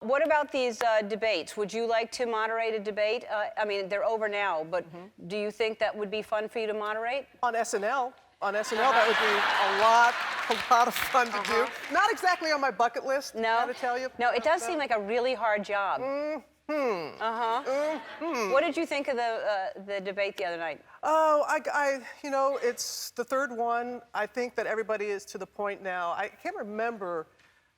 What about these debates? Would you like to moderate a debate? I mean, they're over now, but do you think that would be fun for you to moderate? On SNL. On SNL, that would be a lot of fun to do. Not exactly on my bucket list, No? I gotta tell you. No, it does seem like a really hard job. What did you think of the debate the other night? Oh, you know, it's the third one. I think that everybody is to the point now. I can't remember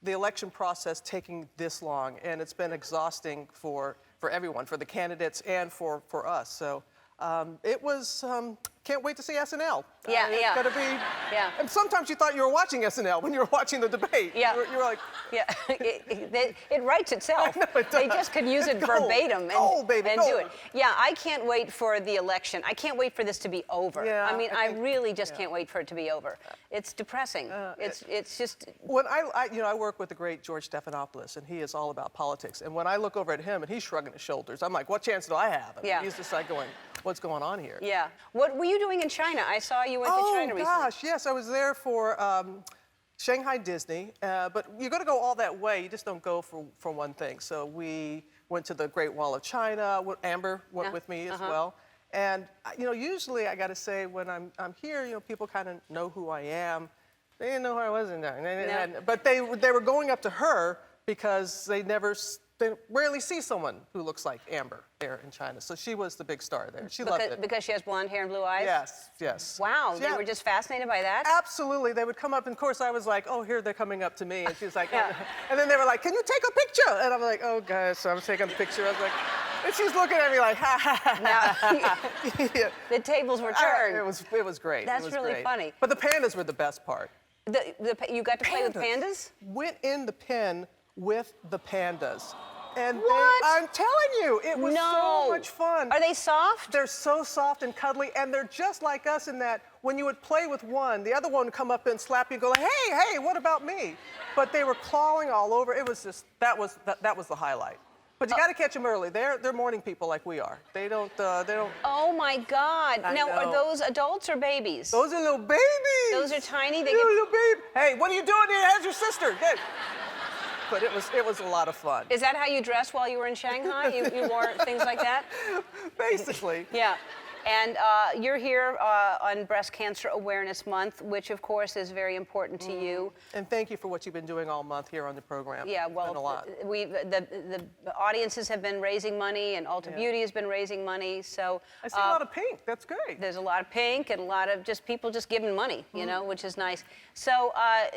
the election process taking this long, and it's been exhausting for everyone, for the candidates and for us. So it was, can't wait to see SNL. Yeah, it's gonna be, and sometimes you thought you were watching SNL when you were watching the debate. Yeah. You were like, yeah, it writes itself. I know it They does. just could use it It's gold. verbatim and, Gold, baby, do gold. it. Yeah, I can't wait for the election. I can't wait for this to be over. Yeah, I mean, I think- really just can't wait for it to be over. It's depressing. It's just. When I work with the great George Stephanopoulos, and he is all about politics. And when I look over at him, and he's shrugging his shoulders, I'm like, what chance do I have? I mean, Yeah. He's just like going, what's going on here? Yeah. What were you doing in China? I saw you went to China recently. Oh, gosh, yes. I was there for Shanghai Disney. But you're going to go all that way. You just don't go for one thing. So we went to the Great Wall of China. Amber went with me as well. And, you know, usually I got to say when I'm here, you know, people kind of know who I am. They didn't know who I was in there. No. But they were going up to her because they rarely see someone who looks like Amber there in China. So she was the big star there. She loved it. Because she has blonde hair and blue eyes? Yes, yes. Wow, Yeah. they were just fascinated by that? Absolutely. They would come up, and of course I was like, oh, here they're coming up to me. And she was like, oh. And then they were like, can you take a picture? And I'm like, oh, gosh, so I'm taking a picture. I was like, and she's looking at me like, ha, ha, ha. Yeah. The tables were turned. It was great. That's It was really great. funny. But the pandas were the best part. You got to play with pandas? Went in the pen with the pandas. And What? I'm telling you, it was so much fun. Are they soft? They're so soft and cuddly, and they're just like us in that when you would play with one, the other one would come up and slap you and go, hey, what about me? But they were clawing all over. It was just, that was the highlight. But you got to catch them early. They're morning people like we are. They don't. Oh my God! I Now, know. are those adults or babies? Those are little babies. Those are tiny. They little baby. Hey, what are you doing here? How's your sister? Good. But it was a lot of fun. Is that how you dressed while you were in Shanghai? You wore things like that? Basically. Yeah. And you're here on Breast Cancer Awareness Month, which of course is very important to you. And thank you for what you've been doing all month here on the program. Yeah, It's been a lot. the audiences have been raising money, and Ulta Beauty has been raising money. So I see a lot of pink. That's great. there's a lot of pink and a lot of people just giving money, you know, which is nice. So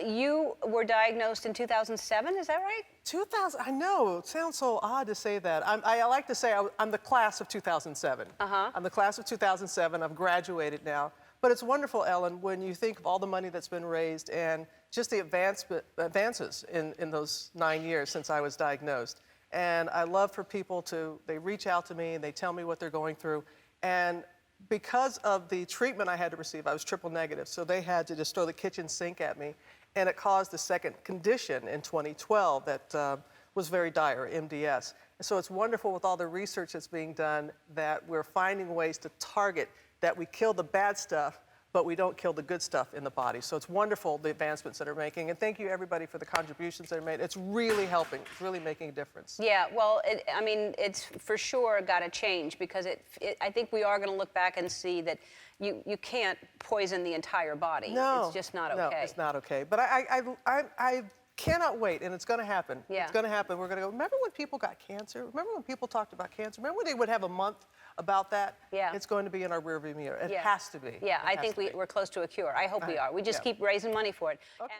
you were diagnosed in 2007, is that right? 2000. I know. It sounds so odd to say that. I like to say I'm the class of 2007. I'm the class of 2007. I've graduated now. But it's wonderful, Ellen, when you think of all the money that's been raised and just the advances in those 9 years since I was diagnosed. And I love for people they reach out to me and they tell me what they're going through. And because of the treatment I had to receive, I was triple negative, so they had to just throw the kitchen sink at me. And it caused a second condition in 2012 that was very dire, MDS. And so it's wonderful with all the research that's being done that we're finding ways to target that we kill the bad stuff, but we don't kill the good stuff in the body. So it's wonderful, the advancements that are making. And thank you, everybody, for the contributions that are made. It's really helping. It's really making a difference. Yeah, well, I mean, it's for sure got to change because I think we are going to look back and see that you can't poison the entire body. No. It's just not okay. No, it's not okay. But I cannot wait, and it's going to happen. Yeah. It's going to happen. We're going to go, remember when people got cancer? Remember when people talked about cancer? Remember when they would have a month about that? Yeah. It's going to be in our rearview mirror. It has to be. Yeah, It I has think to be. we're close to a cure. I hope we are. We just keep raising money for it. Okay.